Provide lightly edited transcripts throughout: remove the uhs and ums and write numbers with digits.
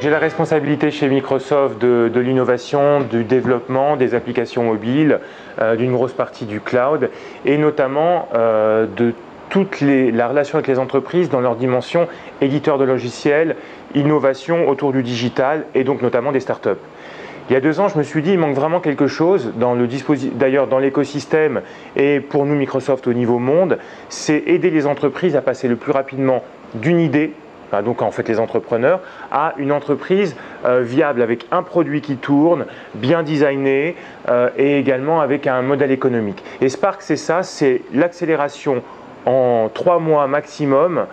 J'ai la responsabilité chez Microsoft de l'innovation, du développement des applications mobiles, d'une grosse partie du cloud et notamment de la relation avec les entreprises dans leur dimension éditeur de logiciels, innovation autour du digital et donc notamment des startups. Il y a 2 ans, je me suis dit, il manque vraiment quelque chose d'ailleurs dans l'écosystème et pour nous Microsoft au niveau monde, c'est aider les entreprises à passer le plus rapidement d'une idée, donc en fait les entrepreneurs, à une entreprise viable avec un produit qui tourne, bien designé et également avec un modèle économique. Et Spark, c'est ça, c'est l'accélération en 3 mois maximum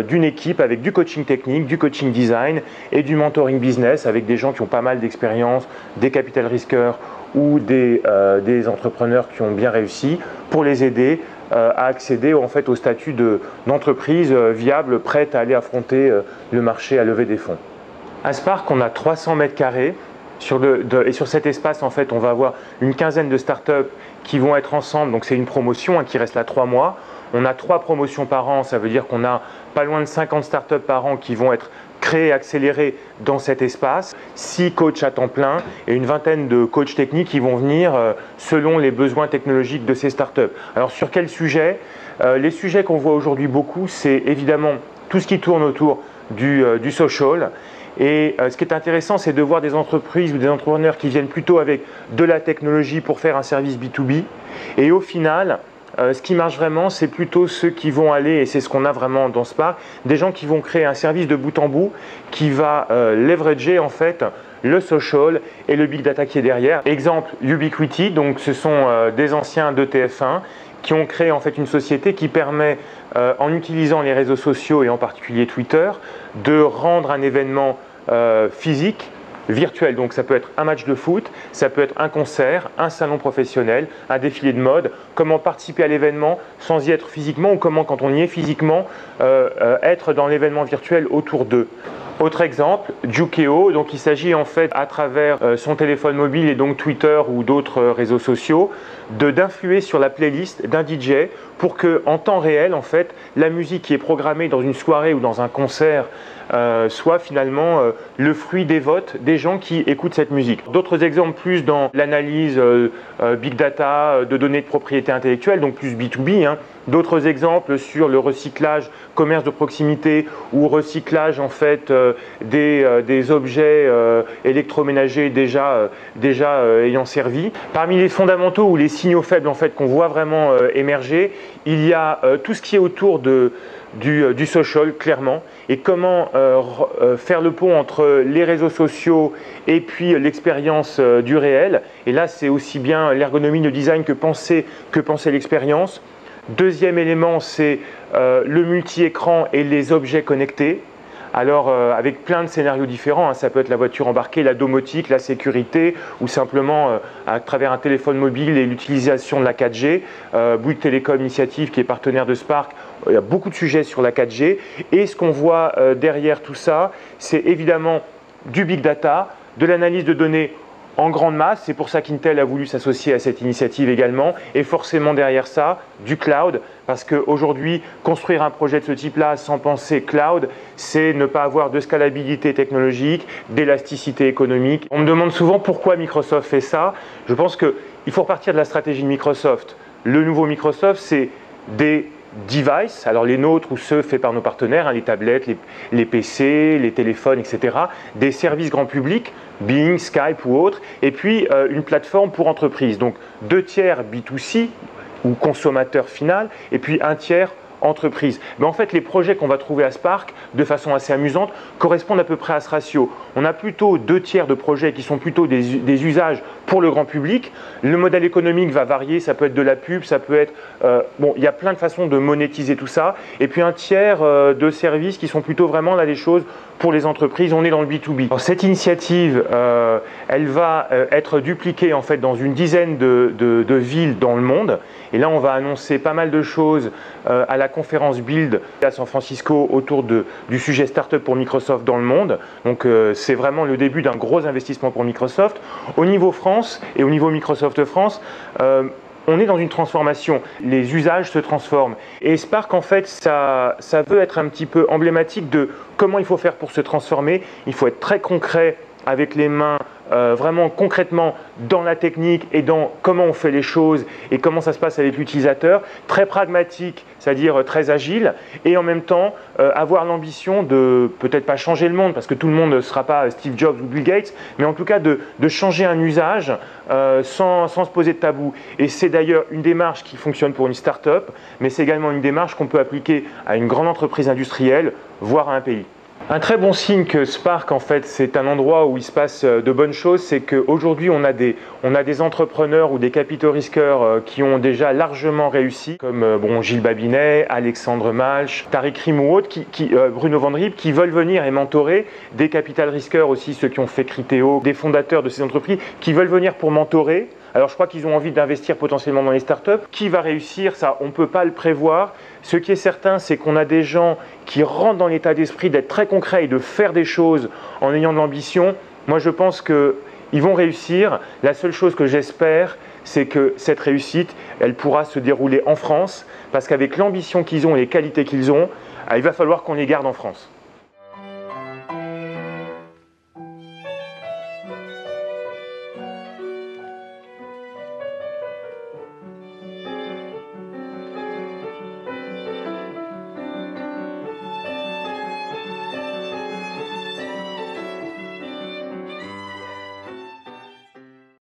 d'une équipe avec du coaching technique, du coaching design et du mentoring business avec des gens qui ont pas mal d'expérience, des capital risqueurs ou des entrepreneurs qui ont bien réussi pour les aider à accéder en fait au statut d'entreprise viable, prête à aller affronter le marché, à lever des fonds. À Spark, on a 300 mètres carrés. Et sur cet espace, en fait, on va avoir une quinzaine de startups qui vont être ensemble. Donc c'est une promotion qui reste là 3 mois. On a 3 promotions par an, ça veut dire qu'on a pas loin de 50 startups par an qui vont être créées, accélérées dans cet espace. 6 coachs à temps plein et une vingtaine de coachs techniques qui vont venir selon les besoins technologiques de ces startups. Alors sur quel sujet? Les sujets qu'on voit aujourd'hui beaucoup, c'est évidemment tout ce qui tourne autour du social. Et ce qui est intéressant, c'est de voir des entreprises ou des entrepreneurs qui viennent plutôt avec de la technologie pour faire un service B2B. Et au final, ce qui marche vraiment, c'est plutôt ceux qui vont aller, et c'est ce qu'on a vraiment dans Spark, des gens qui vont créer un service de bout en bout qui va leverager en fait le social et le big data qui est derrière. Exemple, Ubiquiti, donc ce sont des anciens de TF1 qui ont créé en fait une société qui permet, en utilisant les réseaux sociaux et en particulier Twitter, de rendre un événement physique virtuel. Donc ça peut être un match de foot, ça peut être un concert, un salon professionnel, un défilé de mode. Comment participer à l'événement sans y être physiquement ou comment, quand on y est physiquement, être dans l'événement virtuel autour d'eux. Autre exemple, Jukeo, donc il s'agit en fait à travers son téléphone mobile et donc Twitter ou d'autres réseaux sociaux d'influer sur la playlist d'un DJ pour que en temps réel en fait la musique qui est programmée dans une soirée ou dans un concert soit finalement le fruit des votes des gens qui écoutent cette musique. D'autres exemples plus dans l'analyse big data de données de propriété intellectuelle, donc plus B2B. D'autres exemples sur le recyclage, commerce de proximité ou recyclage en fait des objets électroménagers déjà ayant servi. Parmi les fondamentaux ou les signaux faibles en fait qu'on voit vraiment émerger, il y a tout ce qui est autour du social clairement et comment faire le pont entre les réseaux sociaux et puis l'expérience du réel. Et là c'est aussi bien l'ergonomie, le design que penser l'expérience. Deuxième élément, c'est le multi-écran et les objets connectés. Alors avec plein de scénarios différents, ça peut être la voiture embarquée, la domotique, la sécurité ou simplement à travers un téléphone mobile et l'utilisation de la 4G. Bouygues Telecom Initiative qui est partenaire de Spark, il y a beaucoup de sujets sur la 4G et ce qu'on voit derrière tout ça, c'est évidemment du big data, de l'analyse de données en grande masse, c'est pour ça qu'Intel a voulu s'associer à cette initiative également, et forcément derrière ça, du cloud, parce qu'aujourd'hui, construire un projet de ce type-là sans penser cloud, c'est ne pas avoir de scalabilité technologique, d'élasticité économique. On me demande souvent pourquoi Microsoft fait ça. Je pense qu'il faut repartir de la stratégie de Microsoft. Le nouveau Microsoft, c'est des devices, alors les nôtres ou ceux faits par nos partenaires, les tablettes, les PC, les téléphones, etc. Des services grand public, Bing, Skype ou autres, et puis une plateforme pour entreprises. Donc 2 tiers B2C ou consommateur final, et puis 1 tiers entreprise. Mais en fait, les projets qu'on va trouver à Spark, de façon assez amusante, correspondent à peu près à ce ratio. On a plutôt 2 tiers de projets qui sont plutôt des usages pour le grand public. Le modèle économique va varier, ça peut être de la pub, ça peut être... il y a plein de façons de monétiser tout ça. Et puis 1 tiers de services qui sont plutôt vraiment là des choses pour les entreprises. On est dans le B2B. Alors, cette initiative, elle va être dupliquée en fait dans une dizaine de villes dans le monde. Et là, on va annoncer pas mal de choses à la conférence Build à San Francisco autour du sujet Startup pour Microsoft dans le monde. Donc c'est vraiment le début d'un gros investissement pour Microsoft. Au niveau France et au niveau Microsoft France, On est dans une transformation, les usages se transforment. Et Spark, en fait, ça veut être un petit peu emblématique de comment il faut faire pour se transformer. Il faut être très concret avec les mains, vraiment concrètement dans la technique et dans comment on fait les choses et comment ça se passe avec l'utilisateur. Très pragmatique, c'est-à-dire très agile, et en même temps avoir l'ambition de peut-être pas changer le monde, parce que tout le monde ne sera pas Steve Jobs ou Bill Gates, mais en tout cas de changer un usage sans se poser de tabou. Et c'est d'ailleurs une démarche qui fonctionne pour une start-up, mais c'est également une démarche qu'on peut appliquer à une grande entreprise industrielle, voire à un pays. Un très bon signe que Spark, en fait, c'est un endroit où il se passe de bonnes choses, c'est qu'aujourd'hui, on a des entrepreneurs ou des capitaux risqueurs qui ont déjà largement réussi, comme Gilles Babinet, Alexandre Malch, Tariq Rim ou autres, Bruno Van Riep, qui veulent venir et mentorer, des capital risqueurs aussi, ceux qui ont fait Criteo, des fondateurs de ces entreprises, qui veulent venir pour mentorer. Alors je crois qu'ils ont envie d'investir potentiellement dans les startups. Qui va réussir, ça on ne peut pas le prévoir. Ce qui est certain, c'est qu'on a des gens qui rentrent dans l'état d'esprit d'être très concrets et de faire des choses en ayant de l'ambition. Moi je pense qu'ils vont réussir. La seule chose que j'espère, c'est que cette réussite, elle pourra se dérouler en France, parce qu'avec l'ambition qu'ils ont et les qualités qu'ils ont, il va falloir qu'on les garde en France.